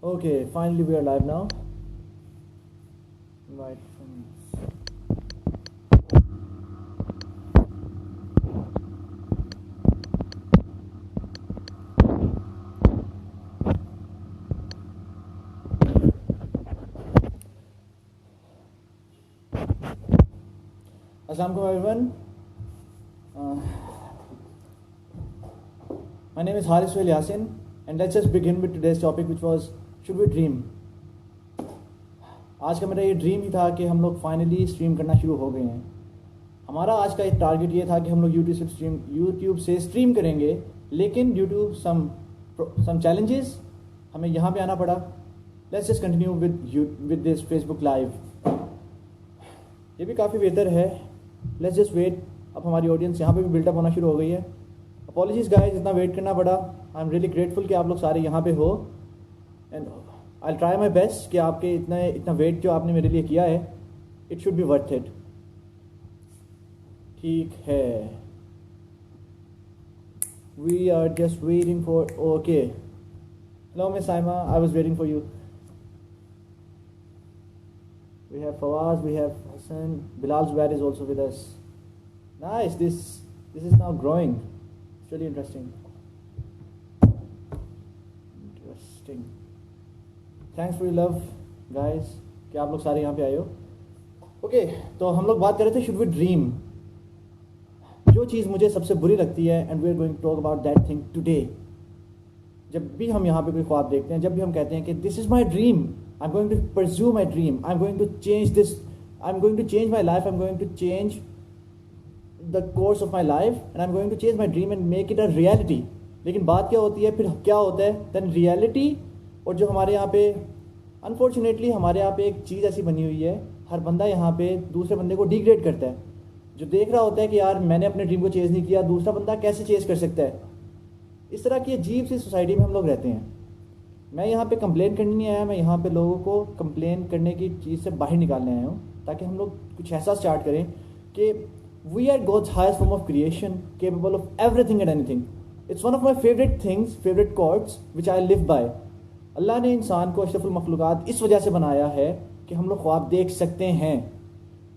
Okay, finally we are live now. Right. Assalamualaikum everyone. My name is Haris Suhail Yasin, and let's just begin with today's topic, which was should we dream. आज का मेरा ये dream ही था कि हम लोग finally stream करना शुरू हो गए हैं. हमारा आज का एक टारगेट ये था कि हम लोग यूट्यूब से स्ट्रीम करेंगे, लेकिन ड्यू टू सम चैलेंजेस हमें यहाँ पे आना पड़ा. Let's just continue with this Facebook live. ये भी काफ़ी बेहतर है. Let's just wait. अब हमारी ऑडियंस यहाँ पे भी बिल्डअप होना शुरू हो गई है. अपॉलॉजीज गाइस, इतना वेट करना पड़ा. आई एम रियली ग्रेटफुल कि आप लोग सारे यहाँ पे हो, and I try my best कि आपके इतना वेट जो आपने मेरे लिए किया है, it should be worth it. ठीक है. We are just waiting for. Okay. Hello miss Saima, I was waiting for you. We have Fawaz, we have Hassan, Bilal Zubair is also with us. Nice, this is now growing. It's really interesting. Thanks for your love, guys, कि आप लोग सारे यहाँ पे आए हो. Okay, तो हम लोग बात कर रहे थे should we dream. जो चीज़ मुझे सबसे बुरी लगती है, and we are going to talk about that thing today. जब भी हम यहाँ पे कोई ख्वाब देखते हैं, जब भी हम कहते हैं कि this is my dream, I'm going to pursue my dream, I'm going to change this, I'm going to change my life, I'm going to change the course of my life, and I'm going to change my dream and make it a reality. लेकिन बात क्या होती है, फिर क्या होता है, then reality. और जो हमारे यहाँ पे अनफॉर्चुनेटली हमारे यहाँ पे एक चीज़ ऐसी बनी हुई है, हर बंदा यहाँ पे दूसरे बंदे को डिग्रेड करता है. जो देख रहा होता है कि यार मैंने अपने ड्रीम को चेज़ नहीं किया, दूसरा बंदा कैसे चेज़ कर सकता है. इस तरह की अजीब सी सोसाइटी में हम लोग रहते हैं. मैं यहाँ पे कंप्लेन करने नहीं आया, मैं यहाँ पे लोगों को कंप्लेन करने की चीज़ से बाहर निकालने आया हूँ, ताकि हम लोग कुछ ऐसा स्टार्ट करें कि we are God's highest form of creation, capable of everything and anything. It's one of my favourite things, favourite quotes which I live by. Allah ने इंसान को अशरफुल मखलूक़ात इस वजह से बनाया है कि हम लोग ख्वाब देख सकते हैं.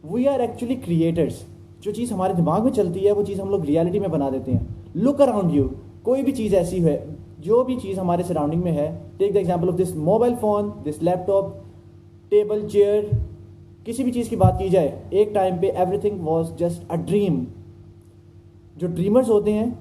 We are actually creators. जो चीज़ हमारे दिमाग में चलती है वो चीज़ हम लोग रियलिटी में बना देते हैं. Look around you. कोई भी चीज़ ऐसी है, जो भी चीज़ हमारे सराउंडिंग में है, take the example of this mobile phone, this laptop, table, chair, किसी भी चीज़ की बात की जाए, एक टाइम पे everything was just a dream. जो ड्रीमर्स होते हैं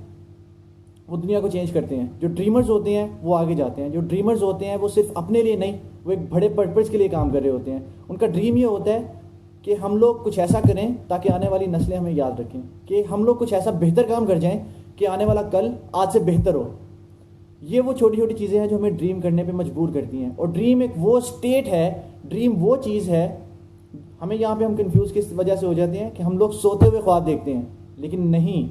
वो दुनिया को चेंज करते हैं. जो ड्रीमर्स होते हैं वो आगे जाते हैं. जो ड्रीमर्स होते हैं वो सिर्फ अपने लिए नहीं, वो एक बड़े पर्पज़ के लिए काम कर रहे होते हैं. उनका ड्रीम ये होता है कि हम लोग कुछ ऐसा करें ताकि आने वाली नस्लें हमें याद रखें, कि हम लोग कुछ ऐसा बेहतर काम कर जाएं कि आने वाला कल आज से बेहतर हो. ये वो छोटी छोटी चीज़ें हैं जो हमें ड्रीम करने पे मजबूर करती हैं. और ड्रीम एक वो स्टेट है, ड्रीम वो चीज़ है. हमें यहाँ पे हम कंफ्यूज किस वजह से हो जाते हैं कि हम लोग सोते हुए ख्वाब देखते हैं, लेकिन नहीं.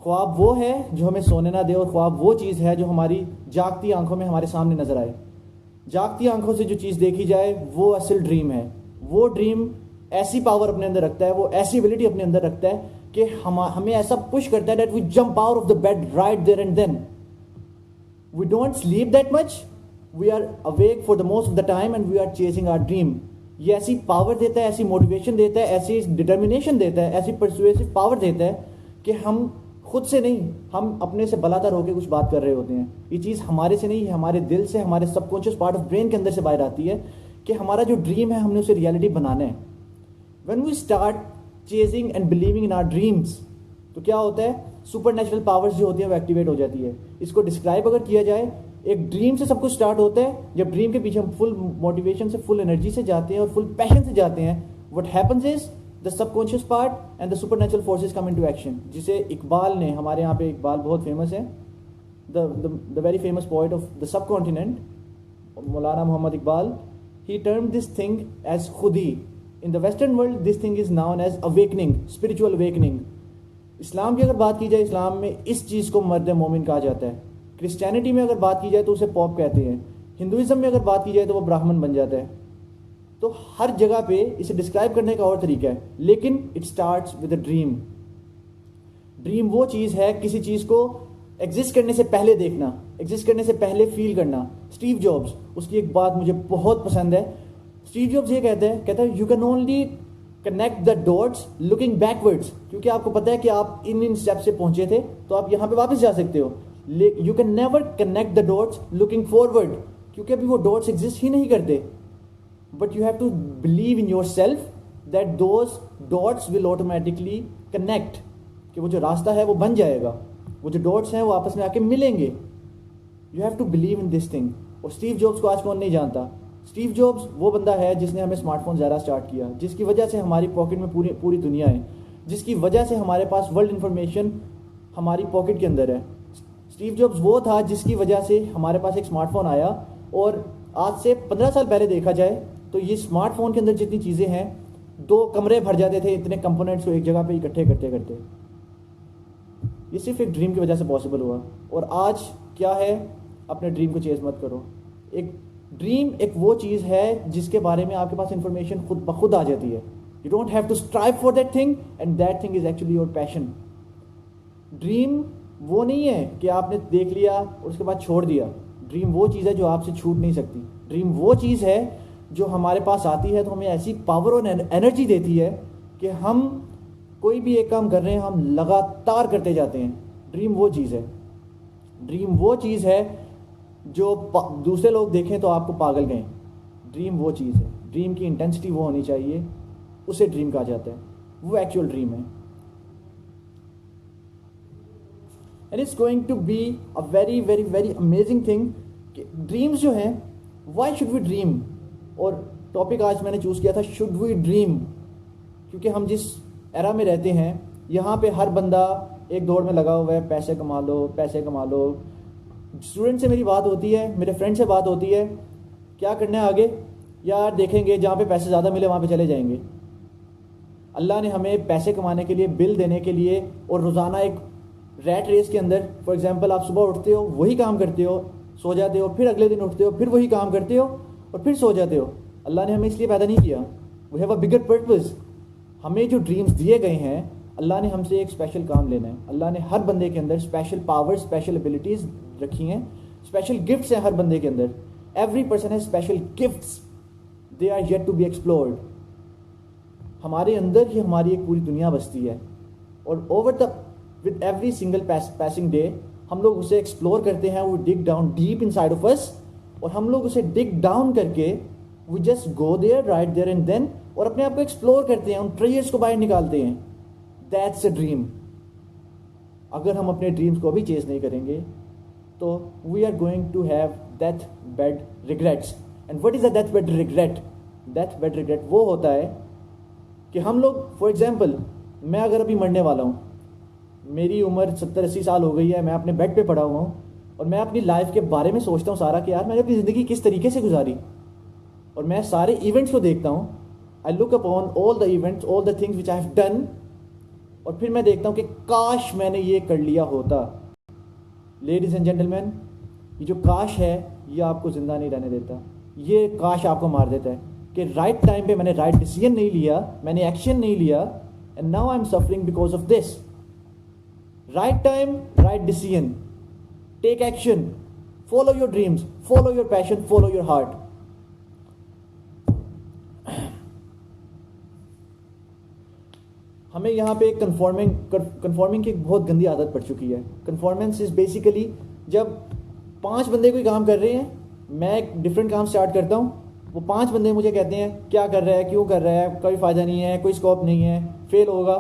ख्वाब वो है जो हमें सोने ना दे, और ख्वाब वो चीज़ है जो हमारी जागती आंखों में हमारे सामने नजर आए. जागती आंखों से जो चीज़ देखी जाए वो असल ड्रीम है. वो ड्रीम ऐसी पावर अपने अंदर रखता है, वो ऐसी एबिलिटी अपने अंदर रखता है कि हमें ऐसा पुश करता है that we jump out of the bed right there and then. We don't sleep that much. We are awake for the most of the time and we are chasing our dream. ये ऐसी power देता है, ऐसी motivation देता है, ऐसी determination देता है, ऐसी परसुएसिव पावर देता है कि हम खुद से नहीं, हम अपने से बलादर होकर कुछ बात कर रहे होते हैं. ये चीज़ हमारे से नहीं, हमारे दिल से, हमारे सबकॉन्शियस पार्ट ऑफ ब्रेन के अंदर से बाहर आती है कि हमारा जो ड्रीम है हमने उसे रियलिटी बनाना है. When we start chasing and believing in our dreams, तो क्या होता है, सुपर नेचुरल पावर्स जो होती है वो एक्टिवेट हो जाती है. इसको डिस्क्राइब अगर किया जाए, एक ड्रीम से सब कुछ स्टार्ट होता है. जब ड्रीम के पीछे हम फुल मोटिवेशन से, फुल एनर्जी से जाते हैं और फुल पैशन से जाते हैं, what happens is the subconscious part and the super natural forces come into action. जिसे इकबाल ने, हमारे यहाँ पे इकबाल बहुत फेमस है, the very famous poet of the subcontinent, Maulana Mohammad Iqbal, he term this thing as khudi. In the western world this thing is known as awakening, spiritual awakening. Islam की अगर बात की जाए, इस्लाम में इस चीज़ को मर्द मोमिन कहा जाता है. क्रिश्चियनिटी में अगर बात की जाए तो उसे पॉप कहते हैं. हिंदुइज्म में अगर बात की जाए तो वो ब्राह्मण बन जाता है. तो हर जगह पे इसे डिस्क्राइब करने का और तरीका है, लेकिन it starts with a dream. Dream वो चीज़ है, किसी चीज़ को एग्जिस्ट करने से पहले देखना. एग्जिस्ट करने से पहले फील करना। स्टीव जॉब्स, उसकी एक बात मुझे बहुत पसंद है। स्टीव जॉब्स ये कहता है you can only connect the dots looking backwards, क्योंकि आपको पता है कि आप इन स्टेप से पहुंचे थे तो आप यहाँ पे वापस जा सकते हो। You can never connect the dots looking forward, क्योंकि अभी वो डॉट्स एग्जिस्ट ही नहीं करते। But you have to believe in yourself that those dots will automatically connect, कि वो जो रास्ता है वो बन जाएगा, वो जो डॉट्स हैं वो आपस में आके मिलेंगे। You have to believe in this thing. और स्टीव जॉब्स को आज कौन नहीं जानता? स्टीव जॉब्स वो बंदा है जिसने हमें स्मार्टफोन ज़्यादा स्टार्ट किया, जिसकी वजह से हमारी पॉकेट में पूरी दुनिया है, जिसकी वजह से हमारे पास वर्ल्ड इन्फॉर्मेशन हमारी पॉकेट के अंदर है। स्टीव जॉब्स वो था जिसकी वजह से हमारे पास एक स्मार्टफोन आया। और आज से 15 साल पहले देखा जाए तो ये स्मार्टफोन के अंदर जितनी चीज़ें हैं, 2 कमरे भर जाते थे इतने कंपोनेंट्स को एक जगह पे इकट्ठे करते करते। ये सिर्फ एक ड्रीम की वजह से पॉसिबल हुआ। और आज क्या है? अपने ड्रीम को चेज मत करो। एक ड्रीम एक वो चीज़ है जिसके बारे में आपके पास इंफॉर्मेशन खुद ब खुद आ जाती है। You don't have to strive for that thing and that thing is actually your passion. Dream वो नहीं है कि आपने देख लिया और उसके बाद छोड़ दिया। ड्रीम वो चीज़ है जो आपसे छूट नहीं सकती। ड्रीम वो चीज़ है जो हमारे पास आती है तो हमें ऐसी पावर और एनर्जी देती है कि हम कोई भी एक काम कर रहे हैं हम लगातार करते जाते हैं। ड्रीम वो चीज़ है। ड्रीम वो चीज़ है जो दूसरे लोग देखें तो आपको पागल गए। ड्रीम वो चीज़ है, ड्रीम की इंटेंसिटी वो होनी चाहिए, उसे ड्रीम कहा जाता है, वो एक्चुअल ड्रीम है। And it's going to be a very very very amazing thing कि ड्रीम्स जो हैं, व्हाई शुड वी ड्रीम। और टॉपिक आज मैंने चूज़ किया था शुड वी ड्रीम, क्योंकि हम जिस एरा में रहते हैं यहाँ पे हर बंदा एक दौड़ में लगा हुआ है, पैसे कमा लो पैसे कमा लो। स्टूडेंट से मेरी बात होती है, मेरे फ्रेंड से बात होती है, क्या करना है आगे? यार देखेंगे, जहाँ पे पैसे ज़्यादा मिले वहाँ पे चले जाएंगे। अल्लाह ने हमें पैसे कमाने के लिए, बिल देने के लिए और रोज़ाना एक रैट रेस के अंदर, फॉर एग्जांपल आप सुबह उठते हो, वही काम करते हो, सो जाते हो, फिर अगले दिन उठते हो, फिर वही काम करते हो और फिर सो जाते हो। अल्लाह ने हमें इसलिए पैदा नहीं किया। We have a bigger purpose. हमें जो ड्रीम्स दिए गए हैं, अल्लाह ने हमसे एक स्पेशल काम लेना है। अल्लाह ने हर बंदे के अंदर स्पेशल पावर, स्पेशल एबिलिटीज़ रखी हैं, स्पेशल गिफ्ट्स हैं हर बंदे के अंदर। Every person has special gifts, they are yet to be explored. हमारे अंदर ही हमारी एक पूरी दुनिया बसती है और over the with every single passing day हम लोग उसे एक्सप्लोर करते हैं। वो dig down deep inside of us और हम लोग उसे डिग डाउन करके we just go there, right there and then, और अपने आप को एक्सप्लोर करते हैं, उन ट्रेजर्स को बाहर निकालते हैं। That's a dream. अगर हम अपने ड्रीम्स को अभी चेज नहीं करेंगे तो we are going to have death bed regrets. And what is a death bed regret? Death bed regret वो होता है कि हम लोग, फॉर एग्जाम्पल, मैं अगर अभी मरने वाला हूँ, मेरी उम्र 70-80 साल हो गई है, मैं अपने बेड पे पड़ा हुआ हूँ और मैं अपनी लाइफ के बारे में सोचता हूँ सारा कि यार मैंने अपनी ज़िंदगी किस तरीके से गुजारी, और मैं सारे इवेंट्स को देखता हूँ। I look upon all the events, all the things which I have done, और फिर मैं देखता हूँ कि काश मैंने ये कर लिया होता। लेडीज़ एंड जेंटलमैन, ये जो काश है ये आपको ज़िंदा नहीं रहने देता। ये काश आपको मार देता है कि राइट टाइम पे मैंने राइट डिसीजन नहीं लिया, मैंने एक्शन नहीं लिया, and now I am suffering because of this. Right time, right decision, take action, follow your dreams, follow your passion, follow your heart. हमें यहाँ पे कन्फॉर्मिंग की एक बहुत गंदी आदत पड़ चुकी है। कन्फॉर्मेंस इज बेसिकली जब 5 बंदे कोई काम कर रहे हैं, मैं एक डिफरेंट काम स्टार्ट करता हूँ, वो 5 बंदे मुझे कहते हैं क्या कर रहा है, क्यों कर रहा है, कोई फ़ायदा नहीं है, कोई स्कोप नहीं है, फेल होगा।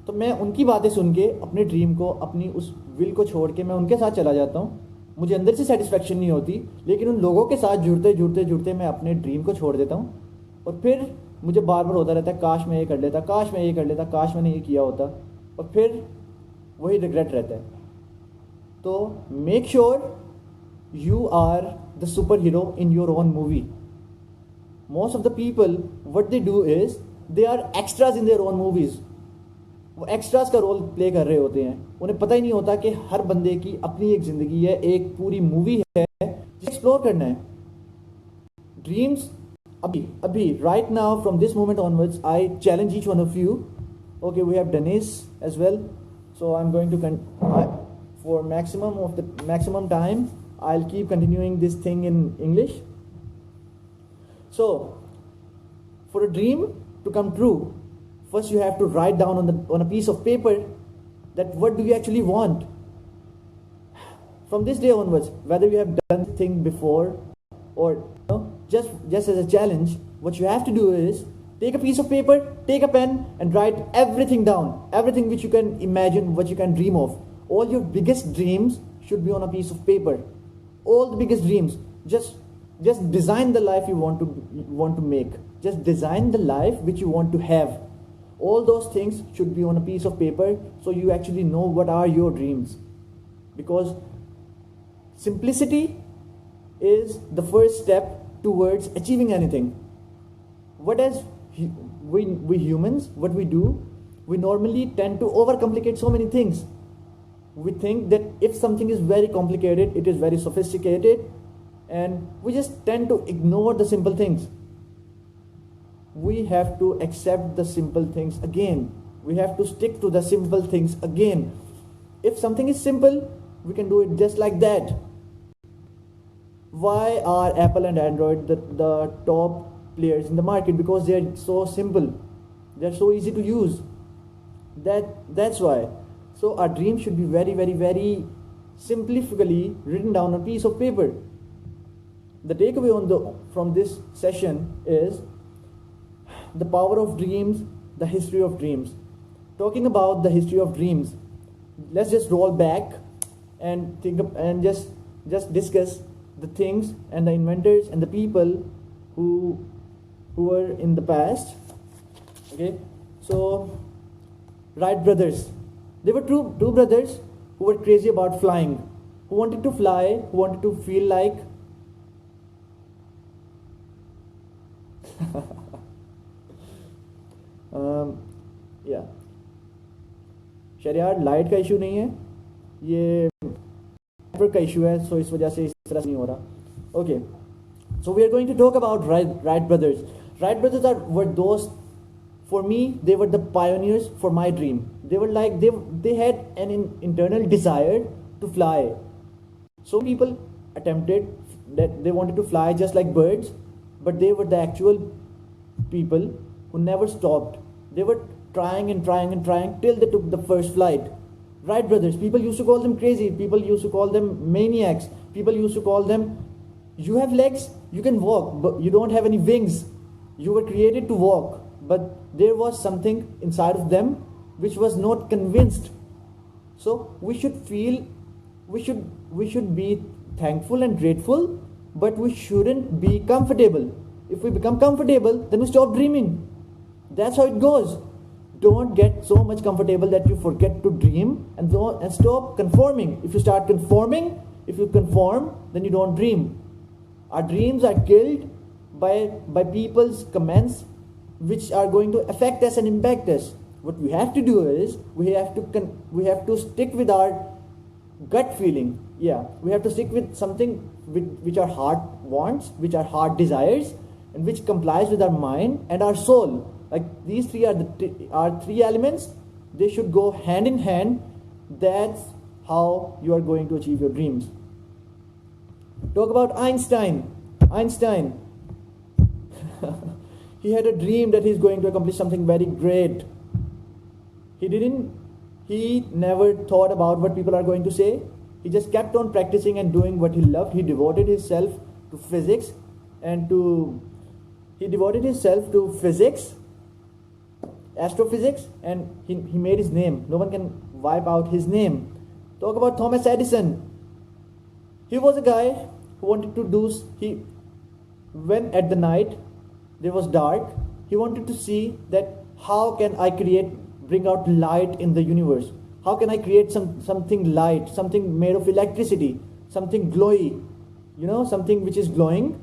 तो मैं उनकी बातें सुन के अपने ड्रीम को, अपनी उस विल को छोड़ के मैं उनके साथ चला जाता हूँ। मुझे अंदर से सेटिस्फेक्शन नहीं होती, लेकिन उन लोगों के साथ जुड़ते मैं अपने ड्रीम को छोड़ देता हूँ। और फिर मुझे बार बार होता रहता है काश मैं ये कर लेता, काश मैं ये कर लेता, काश मैंने ये किया होता, और फिर वही रिग्रेट रहता है। तो make sure you are the superhero in your own movie. Most of the people, what they do is they are extras in their own movies. वो एक्स्ट्रास का रोल प्ले कर रहे होते हैं, उन्हें पता ही नहीं होता कि हर बंदे की अपनी एक ज़िंदगी है, एक पूरी मूवी है जिसे एक्सप्लोर करना है। ड्रीम्स अभी right now from this moment onwards I challenge each one of you. Okay, we have Denise as well, so I'm going to for maximum time, I'll keep continuing this thing in English. So, for a dream to come true, first you have to write down on a piece of paper that what do you actually want. From this day onwards, whether you have done the thing before or just as a challenge, what you have to do is take a piece of paper, take a pen, and write everything down. Everything which you can imagine, what you can dream of. All your biggest dreams should be on a piece of paper. All the biggest dreams. Just design the life you want to make. Just design the life which you want to have. All those things should be on a piece of paper, so you actually know what are your dreams. Because simplicity is the first step towards achieving anything. What as we humans, what we do, we normally tend to overcomplicate so many things. We think that if something is very complicated, it is very sophisticated, and we just tend to ignore the simple things. We have to accept the simple things again. We have to stick to the simple things again. If something is simple, we can do it just like that. Why are Apple and Android the top players in the market? Because they are so simple. They are so easy to use. That's why. So our dream should be very, very, very simplistically written down on a piece of paper. The takeaway from this session is the power of dreams, the history of dreams. Talking about the history of dreams, let's just roll back and just discuss the things and the inventors and the people who were in the past. Okay, so Wright brothers, they were two brothers who were crazy about flying, who wanted to fly, who wanted to feel like yeah. Shahriar light का issue नहीं है, ये network का issue है, सो इस वजह से इस तरह से नहीं हो रहा. Okay, so we are going to talk about Wright brothers. Wright brothers were those, for me, they were the pioneers for my dream. They were like, they had an internal desire to fly. So people attempted that they wanted to fly just like birds, but they were the actual people who never stopped. They were trying and trying and trying till they took the first flight. Wright brothers, people used to call them crazy, people used to call them maniacs, people used to call them, you have legs, you can walk, but you don't have any wings. You were created to walk, but there was something inside of them which was not convinced. So we should be thankful and grateful, but we shouldn't be comfortable. If we become comfortable, then we stop dreaming. That's how it goes. Don't get so much comfortable that you forget to dream, and stop conforming. If you start conforming, if you conform, then you don't dream. Our dreams are killed by people's comments which are going to affect us and impact us. What we have to do is we have to stick with our gut feeling. Yeah, we have to stick with something which our heart wants, which our heart desires, and which complies with our mind and our soul. Like these three are our three elements. They should go hand in hand. That's how you are going to achieve your dreams. Talk about Einstein. He had a dream that he's going to accomplish something very great. He never thought about what people are going to say. He just kept on practicing and doing what he loved. He devoted himself to physics, astrophysics, and he made his name. No one can wipe out his name. Talk about Thomas Edison. He was a guy who wanted to when at the night there was dark, he wanted to see that how can I bring out light in the universe? How can I create something light, something made of electricity, something glowy, something which is glowing.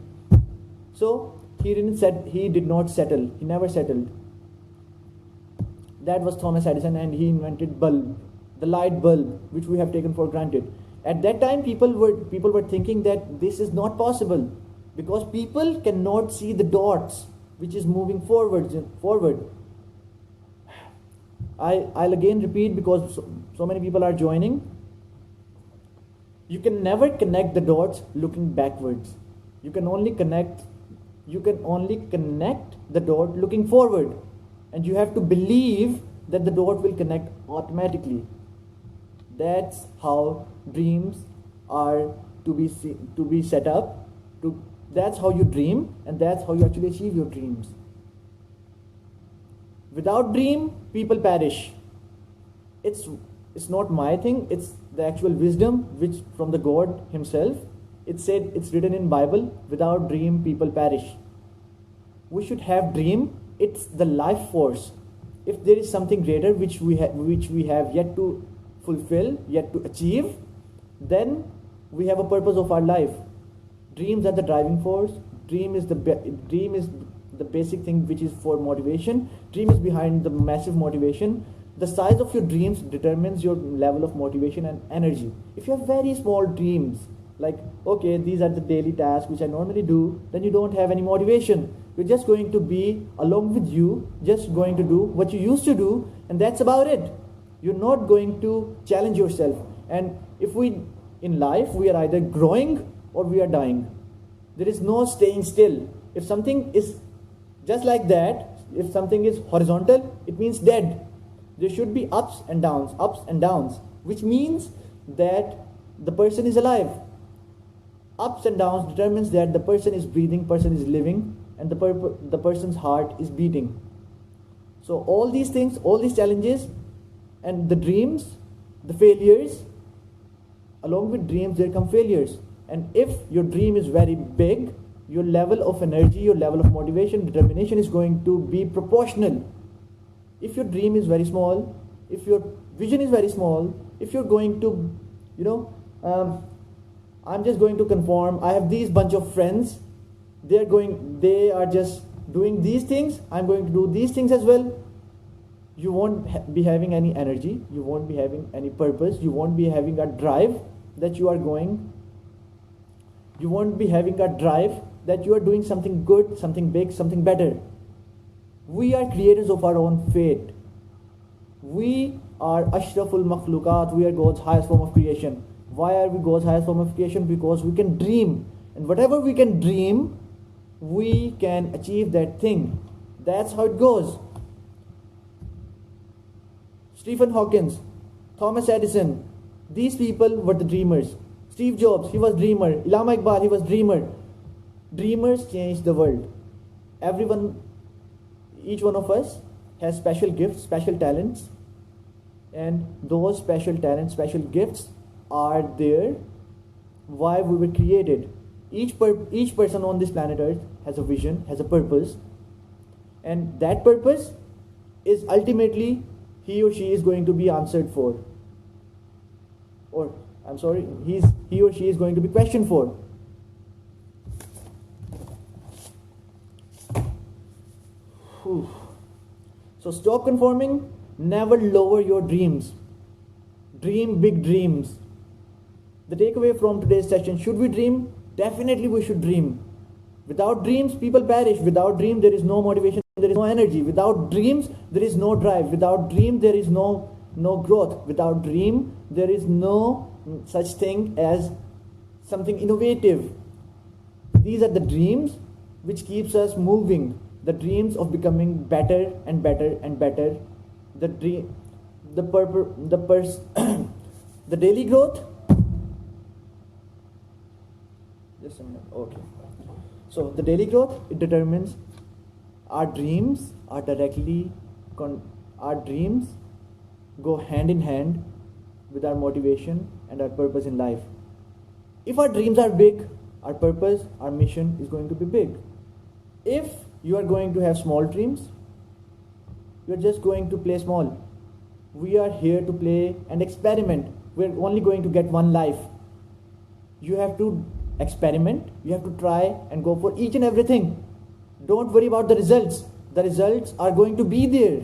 So he did not settle. He never settled. That was Thomas Edison, and he invented the light bulb, which we have taken for granted. At that time, people were thinking that this is not possible because people cannot see the dots which is moving forward. I'll again repeat because so many people are joining. You can never connect the dots looking backwards. You can only connect the dot looking forward, and you have to believe that the dot will connect automatically. That's how dreams are to be set up. That's how you dream, and that's how you actually achieve your dreams. Without dream, people perish. It's not my thing. It's the actual wisdom which from the God Himself. It's written in Bible. Without dream, people perish. We should have dream. It's the life force. If there is something greater which we have yet to fulfill, yet to achieve, then we have a purpose of our life. Dreams are the driving force. Dream is the basic thing which is for motivation. Dream is behind the massive motivation. The size of your dreams determines your level of motivation and energy. If you have very small dreams, like, okay, these are the daily tasks which I normally do, then you don't have any motivation. You're just going to be along with you, just going to do what you used to do, and that's about it. You're not going to challenge yourself. And in life, we are either growing or we are dying. There is no staying still. If something is just like that, if something is horizontal, it means dead. There should be ups and downs, which means that the person is alive. Ups and downs determines that the person is breathing, person is living, and the person's heart is beating. So all these things, all these challenges, and the dreams, the failures, along with dreams there come failures. And if your dream is very big, your level of energy, your level of motivation, determination is going to be proportional. If your dream is very small, if your vision is very small, if you're going to, I'm just going to conform, I have these bunch of friends, they are just doing these things, I'm going to do these things as well. You won't be having any energy, you won't be having any purpose, you won't be having a drive that you are going, you won't be having a drive that you are doing something good, something big, something better. We are creators of our own fate. We are Ashraful Makhlukat. We are God's highest form of creation. Why are we God's highest form of creation? Because we can dream. And whatever we can dream, we can achieve that thing. That's how it goes. Stephen Hawking, Thomas Edison, these people were the dreamers. Steve Jobs, he was dreamer. Allama Iqbal, he was dreamer. Dreamers changed the world. Each one of us has special gifts, special talents, and those special talents, special gifts are there why we were created. Each person on this planet Earth has a vision, has a purpose, and that purpose is ultimately he or she is going to be answered for, or he or she is going to be questioned for. So stop conforming, never lower your dreams. Dream big dreams. The takeaway from today's session, should we dream? Definitely we should dream. Without dreams, people perish. Without dream, there is no motivation, there is no energy. Without dreams, there is no drive. Without dream, there is no growth. Without dream, there is no such thing as something innovative. These are the dreams which keeps us moving. The dreams of becoming better and better and better. The daily growth. Just a minute. Okay. So the daily growth, it determines our dreams are our dreams go hand in hand with our motivation and our purpose in life. If our dreams are big, our purpose, our mission is going to be big. If you are going to have small dreams, you are just going to play small. We are here to play and experiment. We're only going to get one life. You have to experiment, you have to try and go for each and everything. Don't worry about the results. The results are going to be there.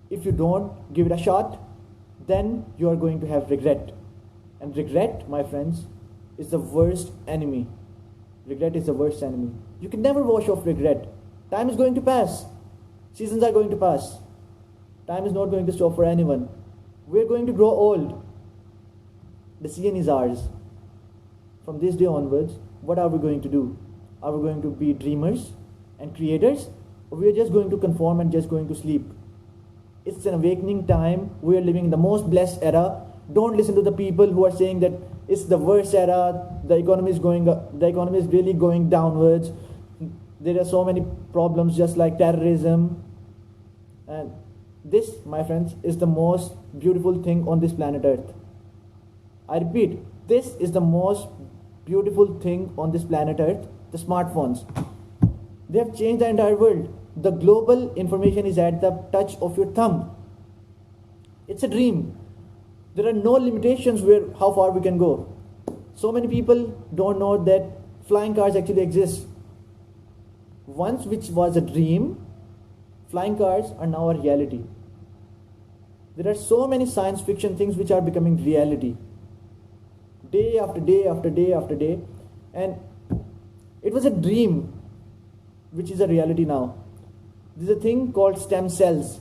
If you don't give it a shot, then you are going to have regret. And regret, my friends, is the worst enemy. Regret is the worst enemy. You can never wash off regret. Time is going to pass. Seasons are going to pass. Time is not going to stop for anyone. We're going to grow old. decision is ours. From this day onwards, what are we going to do? Are we going to be dreamers and creators, or we are just going to conform and just going to sleep? It's an awakening time. We are living in the most blessed era. Don't listen to the people who are saying that it's the worst era, the economy is going up, the economy is really going downwards. There are so many problems just like terrorism. And this, my friends, is the most beautiful thing on this planet Earth. I repeat, this is the most beautiful thing on this planet Earth, the smartphones. They have changed the entire world. The global information is at the touch of your thumb. It's a dream. There are no limitations where how far we can go. So many people don't know that flying cars actually exist. Once which was a dream, flying cars are now a reality. There are so many science fiction things which are becoming reality. Day after day after day after day. And it was a dream which is a reality now. There's a thing called stem cells.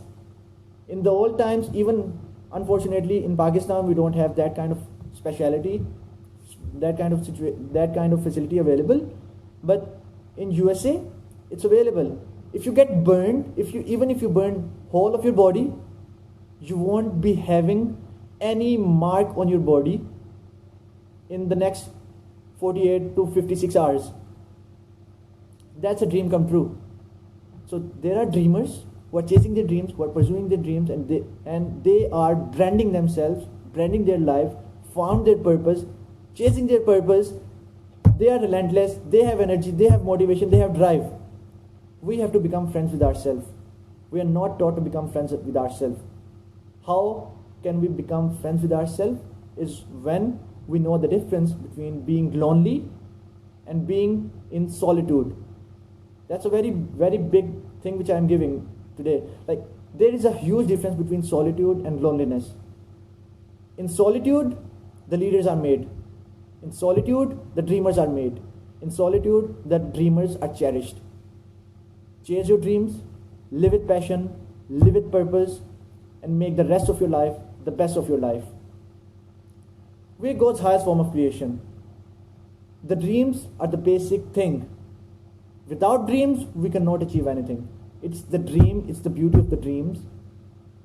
In the old times, even unfortunately in Pakistan, we don't have that kind of speciality, that kind of facility available. But in USA, it's available. If you get burned, even if you burn whole of your body, you won't be having any mark on your body in the next 48 to 56 hours. That's a dream come true. So there are dreamers who are chasing their dreams, who are pursuing their dreams, and they are branding themselves, branding their life, found their purpose, chasing their purpose. They are relentless, they have energy, they have motivation, they have drive. We have to become friends with ourselves. We are not taught to become friends with ourselves. How can we become friends with ourselves? Is when we know the difference between being lonely and being in solitude. That's a very, very big thing which I am giving today. Like, there is a huge difference between solitude and loneliness. In solitude, the leaders are made. In solitude, the dreamers are made. In solitude, the dreamers are cherished. Chase your dreams, live with passion, live with purpose, and make the rest of your life the best of your life. We are God's highest form of creation. The dreams are the basic thing. Without dreams, we cannot achieve anything. It's the dream, it's the beauty of the dreams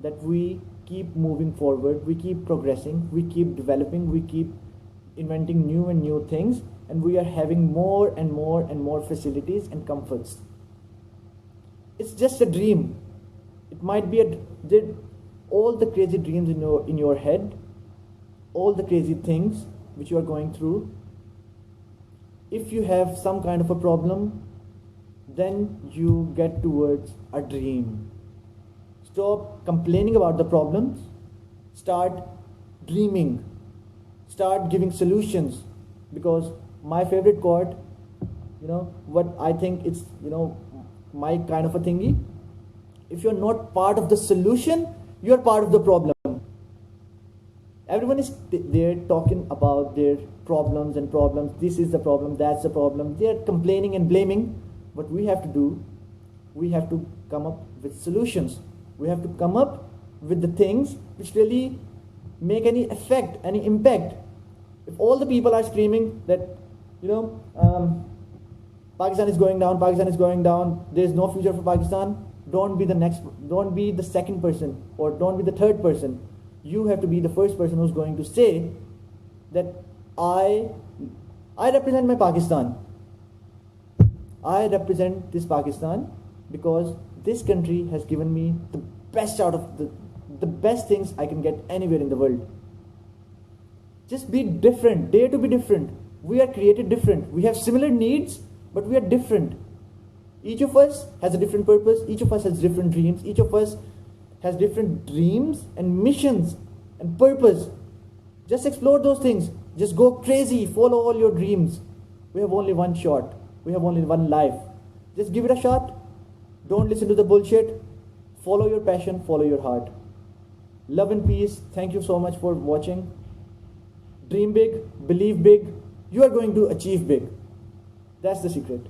that we keep moving forward, we keep progressing, we keep developing, we keep inventing new and new things, and we are having more and more and more facilities and comforts. It's just a dream. It might be all the crazy dreams in your head, all the crazy things which you are going through. If you have some kind of a problem, then you get towards a dream. Stop complaining about the problems. Start dreaming. Start giving solutions. Because my favorite quote, what I think it's, my kind of a thingy. If you're not part of the solution, you're part of the problem. Everyone is there talking about their problems and problems. This is the problem, that's the problem. They're complaining and blaming. What we have to do, we have to come up with solutions. We have to come up with the things which really make any effect, any impact. If all the people are screaming that, Pakistan is going down, there is no future for Pakistan, don't be the second person or don't be the third person. You have to be the first person who's going to say that I represent my Pakistan. I represent this Pakistan because this country has given me the best out of the best things I can get anywhere in the world. Just be different, dare to be different. We are created different. We have similar needs, but we are different. Each of us has a different purpose. Each of us has different dreams. Each of us has different dreams and missions and purpose. Just explore those things. Just go crazy. Follow all your dreams. We have only one shot. We have only one life. Just give it a shot. Don't listen to the bullshit. Follow your passion. Follow your heart. Love and peace. Thank you so much for watching. Dream big. Believe big. You are going to achieve big. That's the secret.